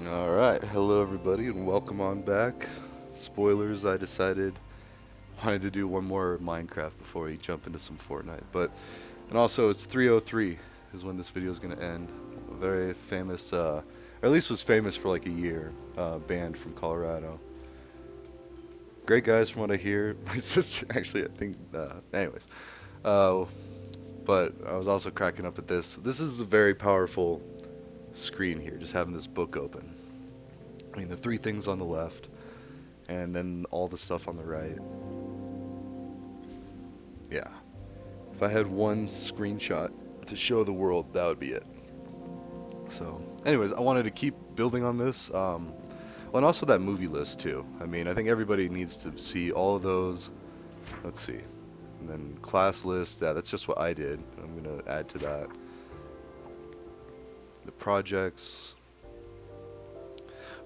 All right, hello everybody, and welcome on back. Spoilers, I decided I wanted to do one more Minecraft before we jump into some Fortnite. And also it's 303 is when this video is going to end. A very famous, or at least was famous for like a year, band from Colorado. Great guys from what I hear. My sister, actually, I think, anyways. Uh, but I was also cracking up at this. This is a very powerful screen here, just having this book open. I mean, the three things on the left, and then all the stuff on the right. Yeah. If I had one screenshot to show the world, that would be it. So, anyways, I wanted to keep building on this. Well, and also that movie list too. I mean, I think everybody needs to see all of those. Let's see. And then class list. Yeah, that's just what I did. I'm gonna add to that. The projects.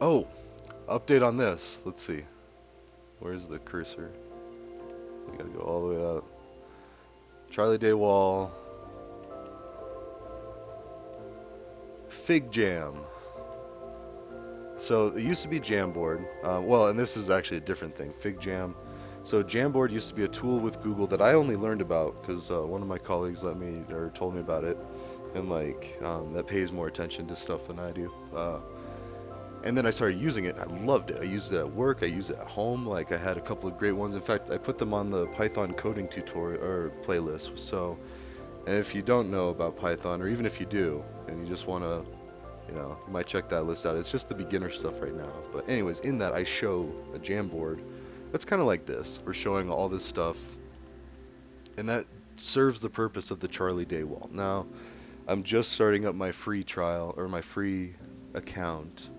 Oh, update on this. Let's see. Where's the cursor? I gotta go all the way up. Charlie Day Wall. Fig Jam. So it used to be Jamboard. Well, and this is actually a different thing. Fig Jam. So Jamboard used to be a tool with Google that I only learned about because one of my colleagues let me or told me about it, and that pays more attention to stuff than I do. And then I started using it. And I loved it. I used it at work. I used it at home. Like I had a couple of great ones. In fact, I put them on the Python coding tutorial or playlist. So, and if you don't know about Python, or even if you do, and you just want to you might check that list out. It's just the beginner stuff right now. But anyways, in that I show a Jamboard that's kind of like this. We're showing all this stuff, and that serves the purpose of the Charlie Day wall. Now, I'm just starting up my free trial or my free account.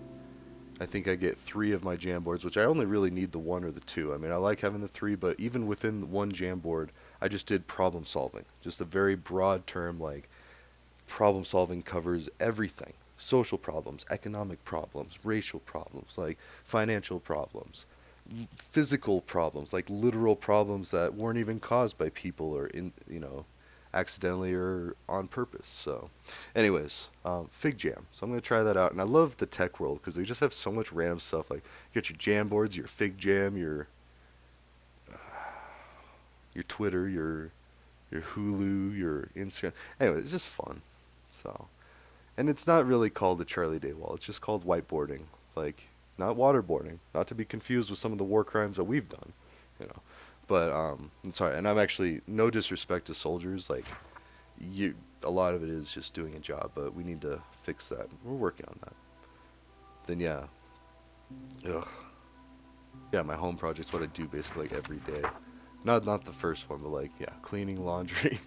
I think I get three of my Jamboards, which I only really need the one or the two. I mean, I like having the three, but even within one Jamboard, I just did problem solving. Just a very broad term like problem solving covers everything: social problems, economic problems, racial problems, like financial problems, physical problems, like literal problems that weren't even caused by people or accidentally or on purpose. So, anyways, Fig Jam. So I'm gonna try that out, and I love the tech world because they just have so much random stuff. Like you got your Jamboards, your Fig Jam, your Twitter, your Hulu, your Instagram. Anyway, it's just fun. So. And it's not really called the Charlie Day Wall. It's just called whiteboarding. Like, not waterboarding. Not to be confused with some of the war crimes that we've done, you know. But I'm sorry, and I'm actually no disrespect to soldiers. Like, a lot of it is just doing a job, but we need to fix that. We're working on that. Then yeah, ugh, yeah, my home project's what I do basically like every day. Not the first one, but like yeah, cleaning laundry,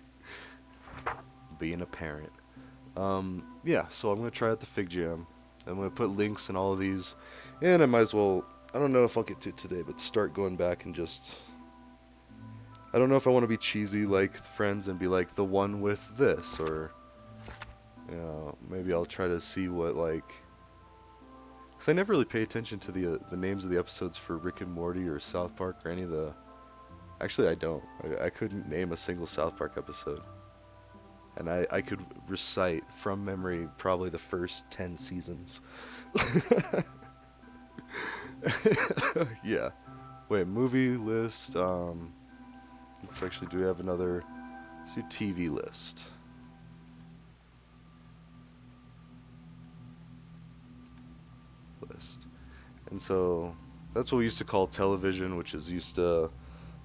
being a parent. Yeah, so I'm gonna try out the Fig Jam. I'm gonna put links in all of these, and I might as well. I don't know if I'll get to it today, but start going back and just. I don't know if I want to be cheesy like Friends and be like the one with this, or maybe I'll try to see what like. Cause I never really pay attention to the names of the episodes for Rick and Morty or South Park or any of the. Actually, I don't. I couldn't name a single South Park episode, and I could recite from memory probably the first 10 seasons. Yeah. Wait, movie list. Let's actually do we have another? Let's do TV list. And so that's what we used to call television, which is used to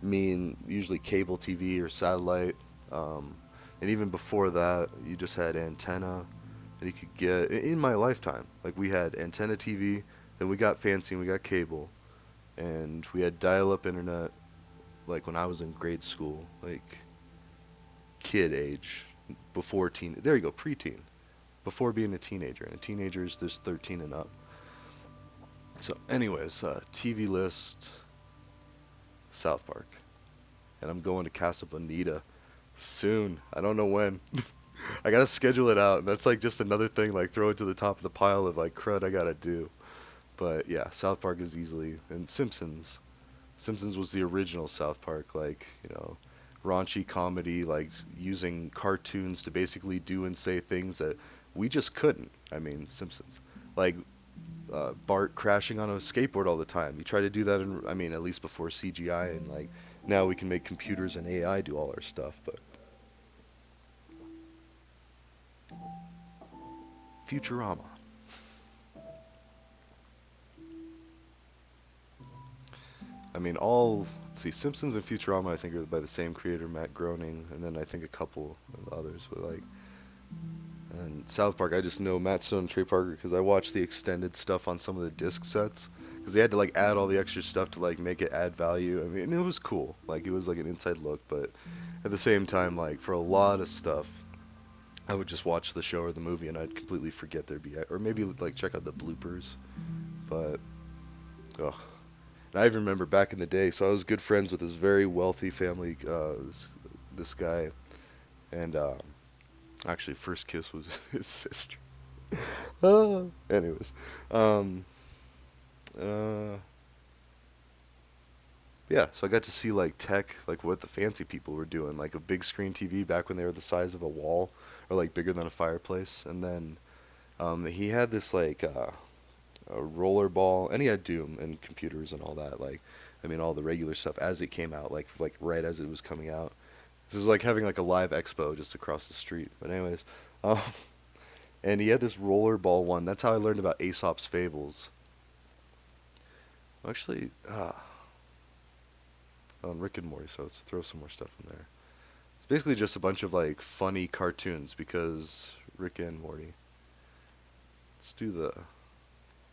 mean usually cable TV or satellite. Um, and even before that, you just had antenna, and you could get in my lifetime. Like we had antenna TV, then we got fancy and we got cable, and we had dial-up internet. Like when I was in grade school, like kid age, before teen. There you go, preteen, before being a teenager. And a teenager is this 13 and up. So, anyways, TV list, South Park, and I'm going to Casa Bonita soon. I don't know when. I gotta schedule it out. And that's like just another thing, like throw it to the top of the pile of like crud I gotta do. But yeah, South Park is easily and Simpsons. Simpsons was the original South Park, like raunchy comedy, like using cartoons to basically do and say things that we just couldn't. I mean, Simpsons. Like Bart crashing on a skateboard all the time. You try to do that in, I mean, at least before CGI, and like now we can make computers and AI do all our stuff. But Futurama. I mean, all let's see, Simpsons and Futurama I think are by the same creator, Matt Groening, and then I think a couple of others. But like, and South Park, I just know Matt Stone and Trey Parker because I watched the extended stuff on some of the disc sets because they had to like add all the extra stuff to like make it add value. I mean, and it was cool. Like it was like an inside look, but at the same time, like for a lot of stuff, I would just watch the show or the movie and I'd completely forget there'd be, or maybe like check out the bloopers. But ugh. And I even remember back in the day, so I was good friends with this very wealthy family, this guy, and actually, first kiss was his sister. Anyways, um, uh, yeah, so I got to see like tech, like what the fancy people were doing, like a big screen TV back when they were the size of a wall or like bigger than a fireplace. And then he had this like a roller ball, and he had Doom and computers and all that. Like, I mean, all the regular stuff as it came out, like right as it was coming out. This was like having like a live expo just across the street. But anyways, um, and he had this roller ball one. That's how I learned about Aesop's Fables. Actually, on Rick and Morty. So let's throw some more stuff in there. It's basically just a bunch of like funny cartoons because Rick and Morty. Let's do the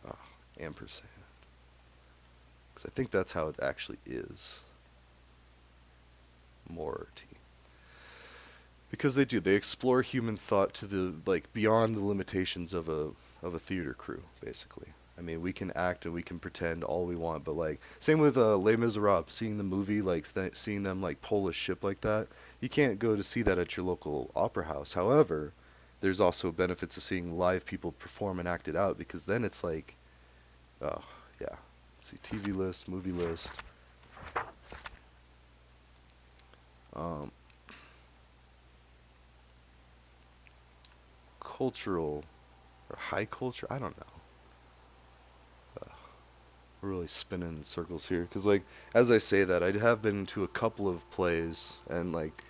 uh, ampersand because I think that's how it actually is. Morty. Because they do. They explore human thought to the like beyond the limitations of a theater crew, basically. I mean, we can act and we can pretend all we want, but like same with Les Miserables, seeing the movie, like seeing them like pull a ship like that. You can't go to see that at your local opera house. However, there's also benefits of seeing live people perform and act it out because then it's like, oh yeah. Let's see, TV list, movie list, um, cultural or high culture. I don't know. We're really spinning in circles here because like as I say that I have been to a couple of plays and like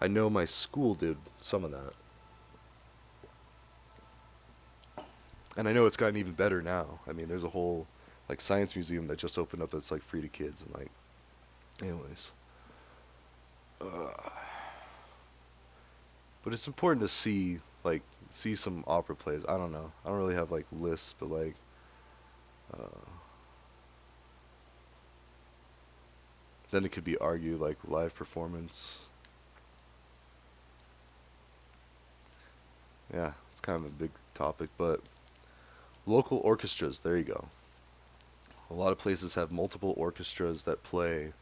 I know my school did some of that and I know it's gotten even better now. I mean there's a whole like science museum that just opened up that's like free to kids and like anyways uh, but it's important to see like see some opera plays. I don't know, I don't really have like lists but like uh, then it could be argued like live performance. Yeah, it's kind of a big topic but local orchestras, there you go. A lot of places have multiple orchestras that play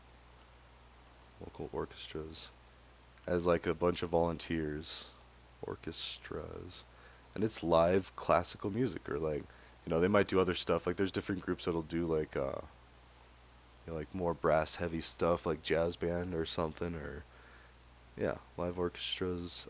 local orchestras as like a bunch of volunteers, orchestras, and it's live classical music or like they might do other stuff. Like there's different groups that'll do like like more brass heavy stuff like jazz band or something or yeah, live orchestras.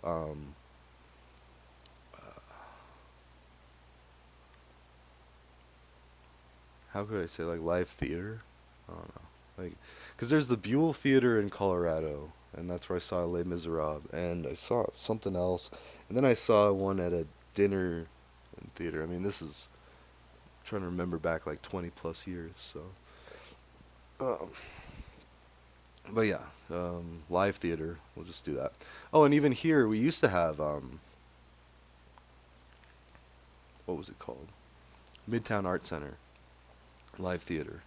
How could I say like live theater? I don't know. Like, because there's the Buell Theater in Colorado, and that's where I saw Les Miserables, and I saw something else, and then I saw one at a dinner in theater. I mean, this is I'm trying to remember back like 20 plus years. So, um, but yeah, live theater. We'll just do that. Oh, and even here we used to have what was it called? Midtown Art Center live theater.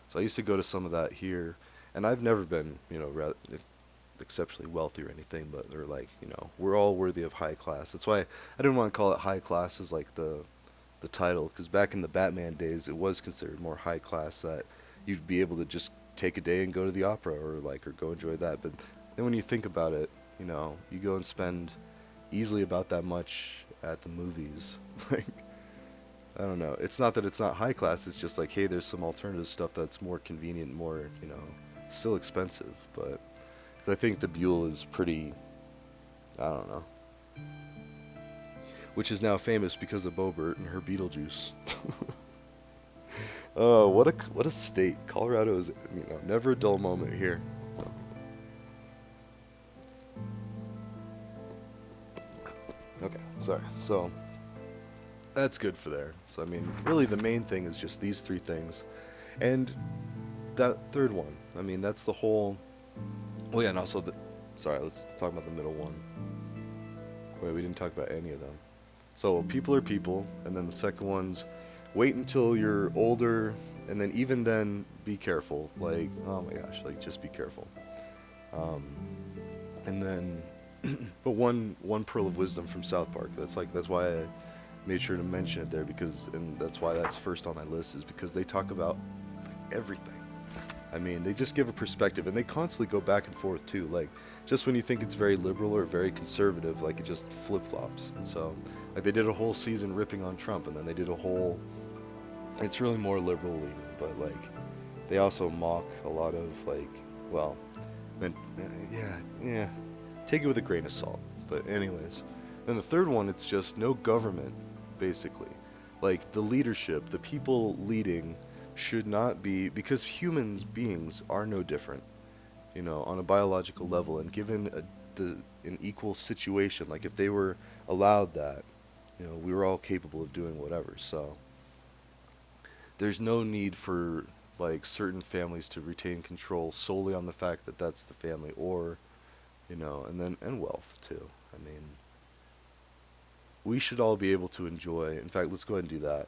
So I used to go to some of that here, and I've never been, exceptionally wealthy or anything, but they're like, we're all worthy of high class. That's why I didn't want to call it high class as like the title, because back in the Batman days, it was considered more high class that you'd be able to just take a day and go to the opera or go enjoy that. But then when you think about it, you go and spend easily about that much at the movies. Like, I don't know. It's not that it's not high class. It's just like, hey, there's some alternative stuff that's more convenient, more, still expensive. But 'cause I think the Buell is pretty. I don't know. which is now famous because of Bobert and her Beetlejuice. Oh, what a state! Colorado is, never a dull moment here. Okay, sorry. So that's good for there. So I mean, really, the main thing is just these three things, and that third one. I mean, that's the whole. Oh yeah, and also the. Sorry, let's talk about the middle one. Wait, we didn't talk about any of them. So people are people, and then the second one's wait until you're older, and then even then be careful. Like, oh my gosh, like just be careful. Um, and then, but one pearl of wisdom from South Park. That's why I made sure to mention it there because, and that's why that's first on my list is because they talk about everything. I mean, they just give a perspective, and they constantly go back and forth too. Like, just when you think it's very liberal or very conservative, like it just flip flops. And so, like, they did a whole season ripping on Trump, and then they did a whole. It's really more liberal leaning, but like, they also mock a lot of like, well, yeah, yeah. Take it with a grain of salt. But anyways, then the third one, it's just no government, basically. Like the leadership, the people leading should not be because humans beings are no different, on a biological level and given an equal situation, like if they were allowed that, we were all capable of doing whatever. So there's no need for like certain families to retain control solely on the fact that that's the family or and wealth too. I mean, we should all be able to enjoy. In fact, let's go ahead and do that.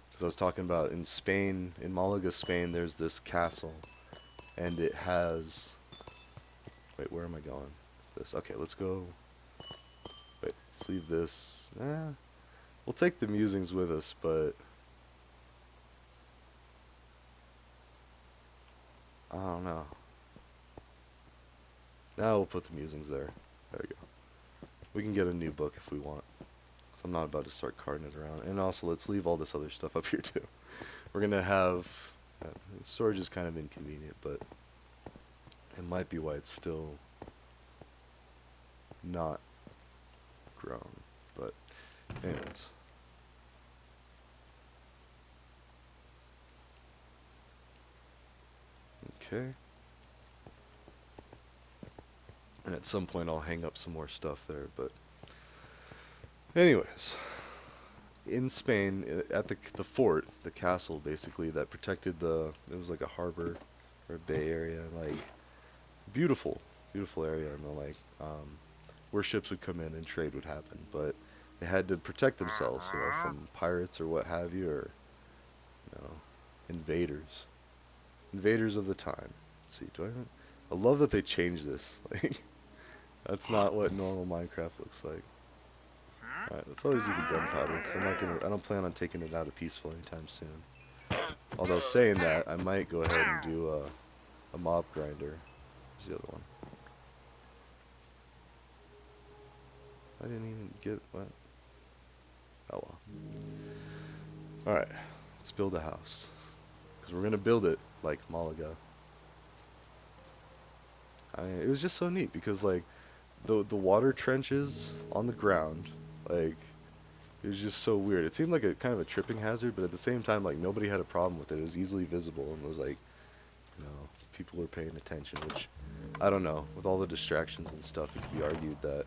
Because I was talking about in Spain, in Malaga, Spain, there's this castle, and it has. Wait, where am I going? This. Okay, let's go. Wait, let's leave this. We'll take the musings with us, but I don't know. Now we'll put the musings there. There we go. We can get a new book if we want. So I'm not about to start carting it around. And also, let's leave all this other stuff up here too. We're gonna have storage is kind of inconvenient, but it might be why it's still not grown. But anyways, okay. And at some point I'll hang up some more stuff there. But anyways, in Spain, at the fort, the castle basically that protected it was like a harbor or a bay area, like beautiful, beautiful area, and like where ships would come in and trade would happen, but they had to protect themselves, from pirates or what have you, or you know, invaders, invaders of the time. Let's see, I love that they changed this. Like that's not what normal Minecraft looks like. All right, let's always do the gunpowder because I don't plan on taking it out of peaceful anytime soon. Although saying that, I might go ahead and do a mob grinder. Where's the other one? I didn't even get what. Oh well. All right, let's build a house because we're gonna build it like Malaga. It was just so neat because like the water trenches on the ground, like it was just so weird. It seemed like a kind of a tripping hazard, but at the same time, like nobody had a problem with it. It was easily visible and it was like, people were paying attention. Which I don't know. With all the distractions and stuff, it could be argued that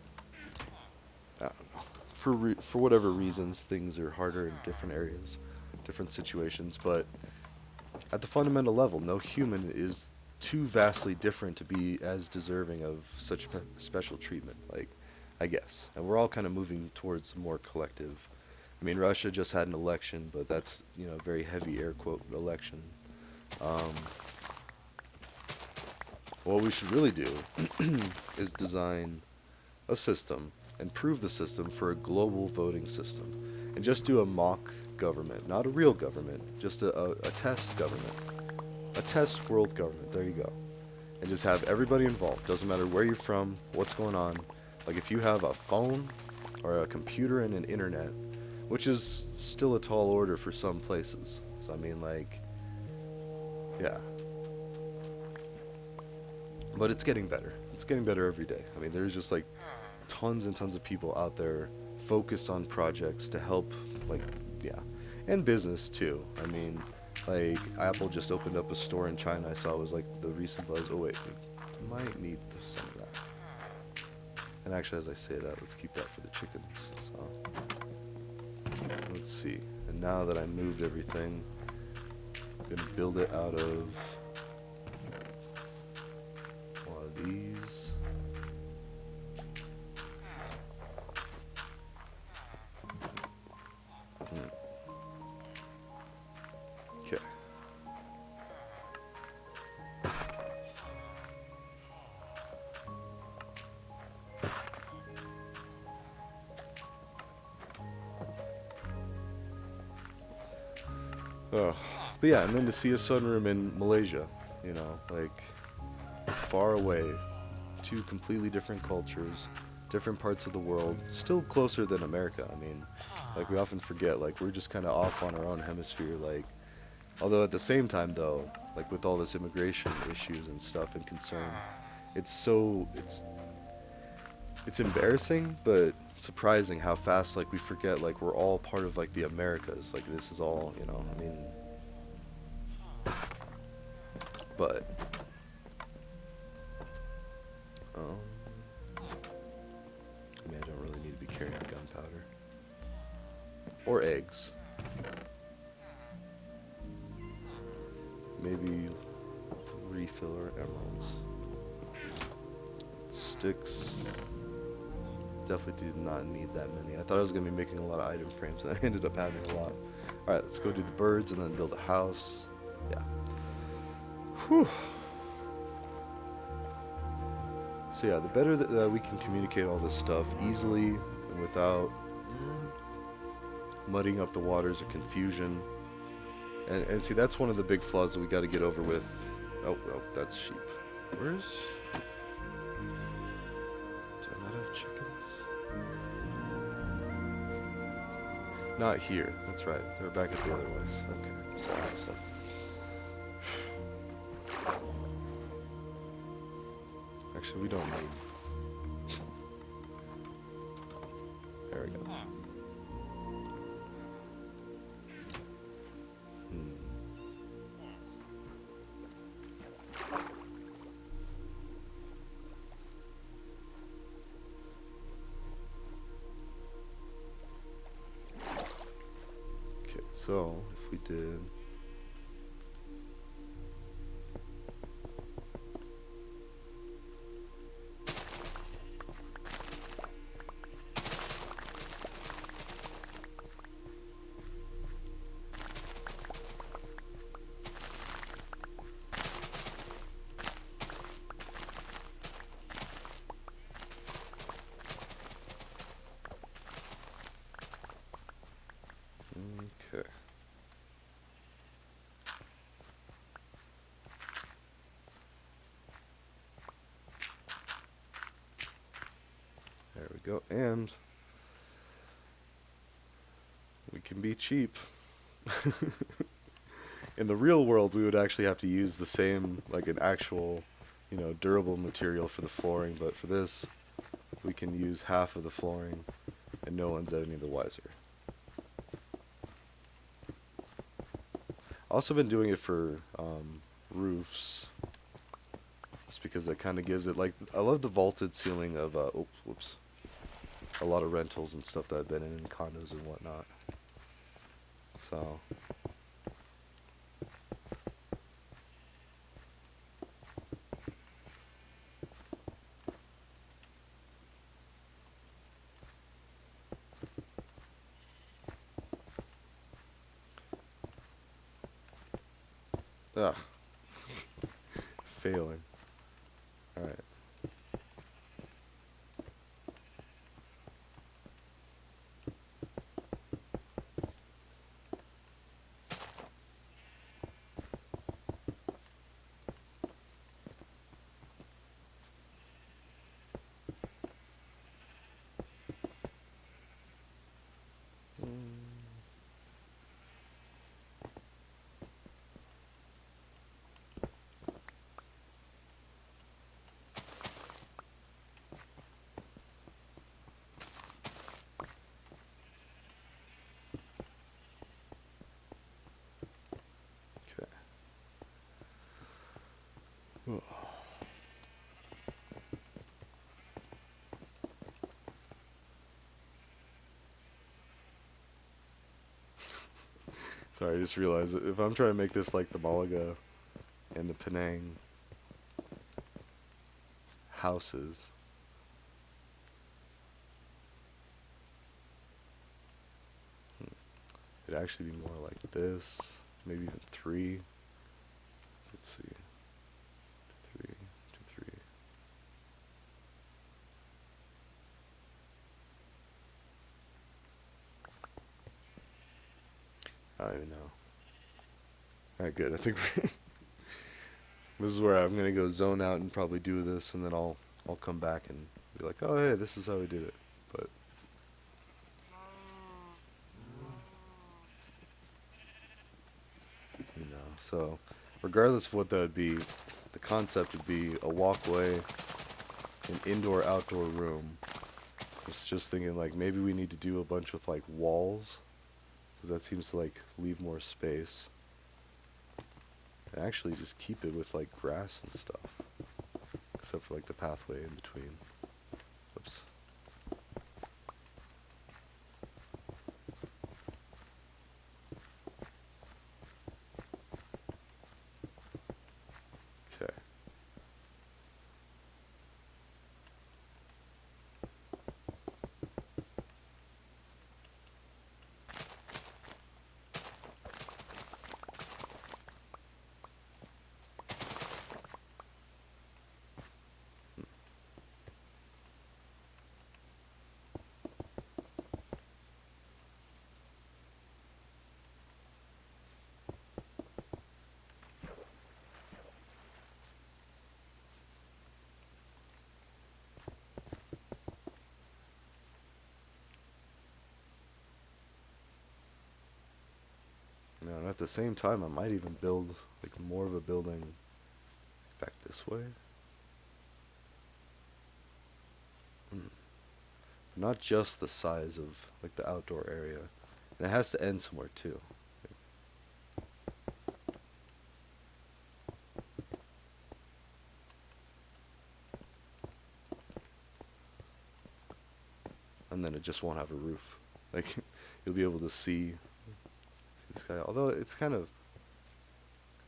I don't know. For whatever reasons, things are harder in different areas, different situations. But at the fundamental level, no human is too vastly different to be as deserving of such special treatment. Like, I guess, and we're all kind of moving towards more collective. I mean, Russia just had an election, but that's very heavy air quote election. Um, what we should really do is design a system and prove the system for a global voting system, and just do a mock government, not a real government, just a test government, a test world government. There you go. And just have everybody involved. Doesn't matter where you're from, what's going on. Like if you have a phone or a computer and an internet, which is still a tall order for some places. So I mean, like, yeah, but it's getting better. It's getting better every day. I mean, there's just like tons and tons of people out there focus on projects to help, like, yeah, and business too. I mean, like Apple just opened up a store in China. I saw it was like the recent buzz. Oh wait, we might need some of that. And actually, as I say that, let's keep that for the chickens. So let's see. And now that I moved everything, I'm gonna build it out of a lot of these. Okay. Oh, but yeah, and then to see a sunroom in Malaysia, like far away, two completely different cultures, different parts of the world, still closer than America. I mean, like we often forget, like we're just kind of off on our own hemisphere. Like, although at the same time, though, like with all this immigration issues and stuff and concern, it's so it's embarrassing, but surprising how fast like we forget like we're all part of like the Americas. Like this is all, I mean, but um, I mean, I don't really need to be carrying gunpowder or eggs. Maybe refill our emeralds. Sticks. Definitely did not need that many. I thought I was gonna be making a lot of item frames, and I ended up having a lot. All right, let's go do the birds and then build a house. Yeah. Whew. So yeah, the better that we can communicate all this stuff easily and without muddying up the waters or confusion. And see, that's one of the big flaws that we got to get over with. Oh, that's sheep. Where's? Do I not have chickens? Not here. That's right. They're back at the other place. Okay. Sorry. Actually, we don't need. There we go. Hmm. Okay, so if we did. Okay. There we go. And we can be cheap. In the real world, we would actually have to use the same, like an actual, durable material for the flooring. But for this, we can use half of the flooring, and no one's any the wiser. Also been doing it for roofs, just because that kind of gives it, like, I love the vaulted ceiling of, whoops, a lot of rentals and stuff that I've been in condos and whatnot. So, ah, failing. All right. Sorry, I just realized that if I'm trying to make this like the Malaga and the Penang houses, it'd actually be more like this, maybe even three. Let's see, three, two, three. I don't even know. All right, good. I think this is where I'm gonna go zone out and probably do this, and then I'll come back and be like, oh hey, this is how we did it. But so regardless of what that would be, the concept would be a walkway, an indoor-outdoor room. I was just thinking like maybe we need to do a bunch with like walls, because that seems to like leave more space. And actually just keep it with like grass and stuff, except for like the pathway in between. Oops. Okay. And at the same time, I might even build like more of a building back this way. Mm. Not just the size of like the outdoor area, and it has to end somewhere too. And then it just won't have a roof. Like you'll be able to see the sky. Although it's kind of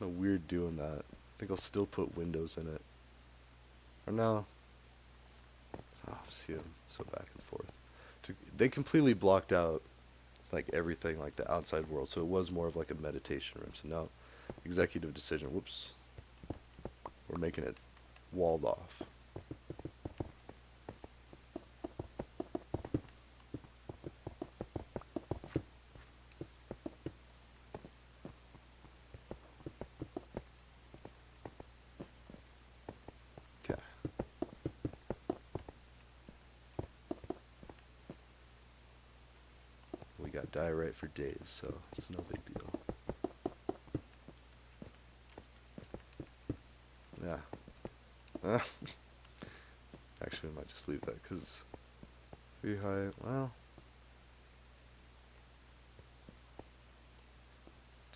weird doing that. I think I'll still put windows in it. Or no. Oh, see them so back and forth. They completely blocked out like everything, like the outside world. So it was more of like a meditation room. So no, executive decision. Whoops, we're making it walled off. Okay, we got diorite for days, so it's no big deal. Yeah. Actually, I might just leave that because pretty high. Well,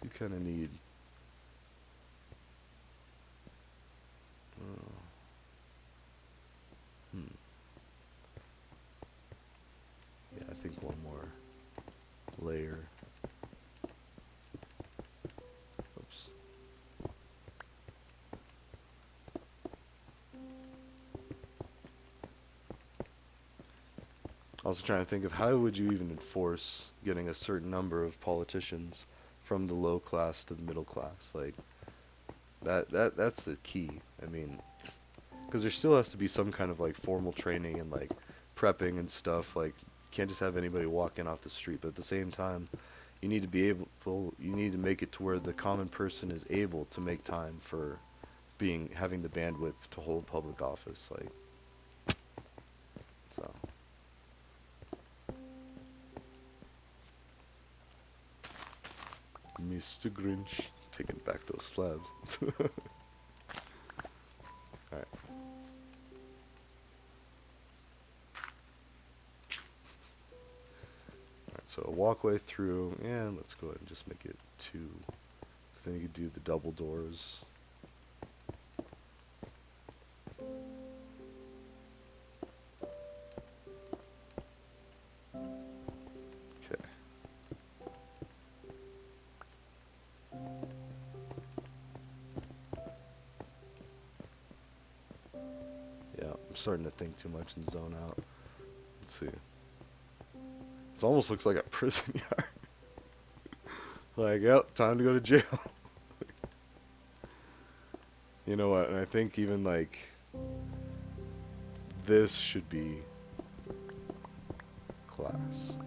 do kind of need. Uh, hmm. Yeah, I think one more layer. Oops. Also trying to think of how would you even enforce getting a certain number of politicians from the low class to the middle class? Like that's the key. I mean, because there still has to be some kind of like formal training and like prepping and stuff. Like you can't just have anybody walk in off the street. But at the same time, you need to be able. You need to make it to where the common person is able to make time for being having the bandwidth to hold public office. Like so, Mr. Grinch taking back those slabs. All right. All right. So a walkway through, and let's go ahead and just make it two, because then you could do the double doors. I'm starting to think too much and zone out. Let's see. It almost looks like a prison yard. Like, yep, time to go to jail. You know what? And I think even like this should be class.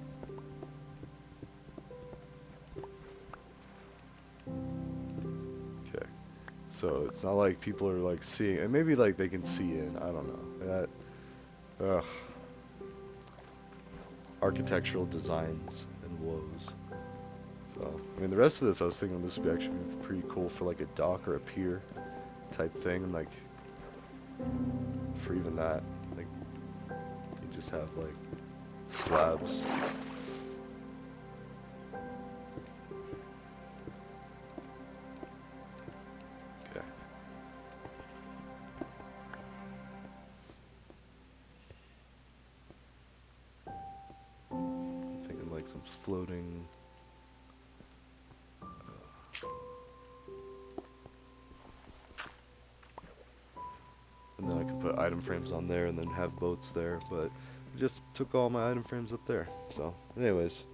Okay. So it's not like people are like seeing, and maybe like they can see in. I don't know. Ugh, architectural designs and woes. So I mean, the rest of this, I was thinking this would be actually pretty cool for like a dock or a pier type thing, and like for even that, like you just have like slabs. Okay. I'm thinking like some floating. And then I can put item frames on there and then have boats there, but I just took all my item frames up there. So, anyways,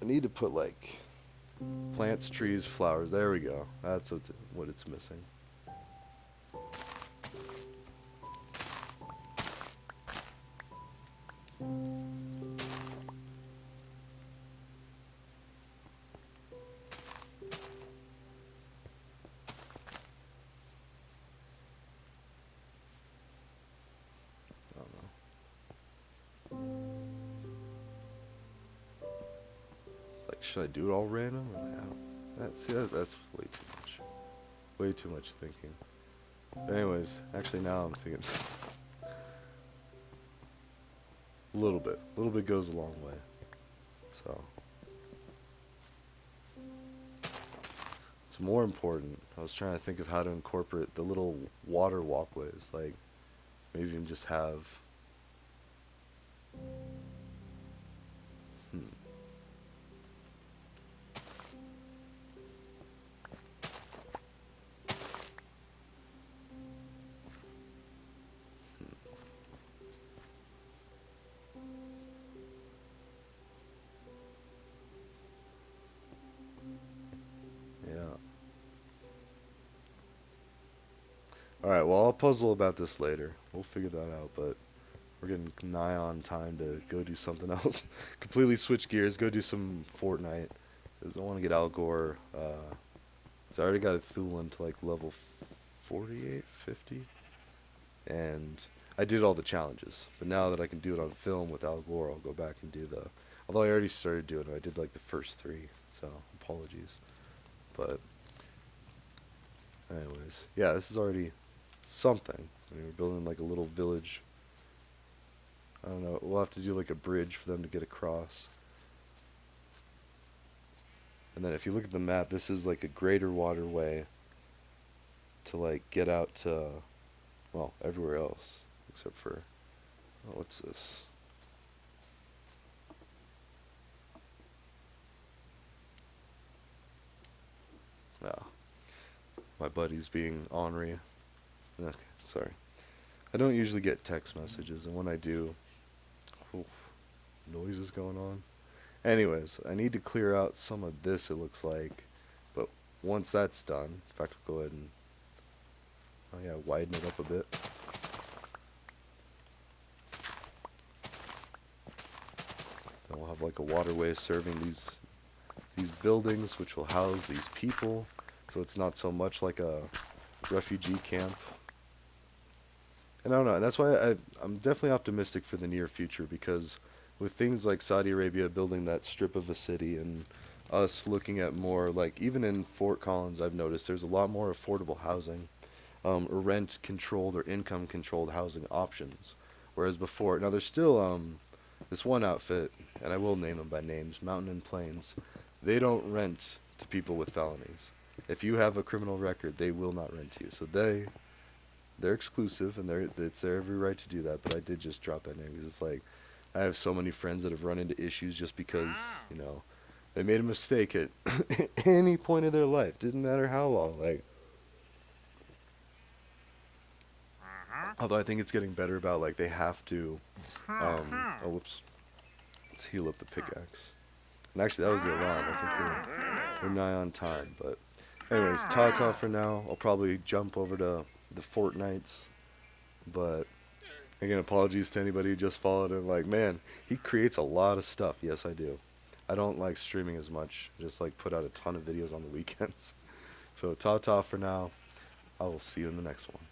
I need to put like plants, trees, flowers. There we go. That's what it's missing. I don't know. Like, should I do it all random? Or like, I don't, that's way too much. Way too much thinking. But anyways, actually now I'm thinking a little bit. A little bit goes a long way. So, it's more important. I was trying to think of how to incorporate the little water walkways. Like, maybe even just have. Hmm, yeah. Alright, well, I'll puzzle about this later. We'll figure that out, but we're getting nigh on time to go do something else. Completely switch gears, go do some Fortnite. Because I want to get Al Gore. So I already got a Thulin to like level 48, 50. And I did all the challenges. But now that I can do it on film with Al Gore, I'll go back and do the. Although I already started doing it, I did like the first three. So apologies. But, anyways. Yeah, this is already something. I mean, we're building like a little village. I don't know. We'll have to do like a bridge for them to get across. And then if you look at the map, this is like a greater waterway to like get out to, well, everywhere else except for, oh, what's this? Oh, my buddy's being ornery. Okay, sorry. I don't usually get text messages, and when I do, oof, noise is going on. Anyways, I need to clear out some of this, it looks like. But once that's done, in fact, we'll go ahead and, oh yeah, widen it up a bit. Then we'll have like a waterway serving these buildings, which will house these people. So it's not so much like a refugee camp. And I don't know. And that's why I'm definitely optimistic for the near future because with things like Saudi Arabia building that strip of a city and us looking at more like even in Fort Collins, I've noticed there's a lot more affordable housing, or rent controlled or income controlled housing options. Whereas before, now there's still this one outfit, and I will name them by names, Mountain and Plains. They don't rent to people with felonies. If you have a criminal record, they will not rent to you. So they're exclusive, and it's their every right to do that. But I did just drop that name because it's like I have so many friends that have run into issues just because they made a mistake at any point of their life. Didn't matter how long. Like Although I think it's getting better about like they have to. Oh, whoops. Let's heal up the pickaxe. And actually, that was the alarm. I think we're nigh on time. But anyways, ta-ta for now. I'll probably jump over to the Fortnites. But again, apologies to anybody who just followed and like, man, he creates a lot of stuff. Yes, I do. I don't like streaming as much. Just like put out a ton of videos on the weekends. So ta-ta for now. I will see you in the next one.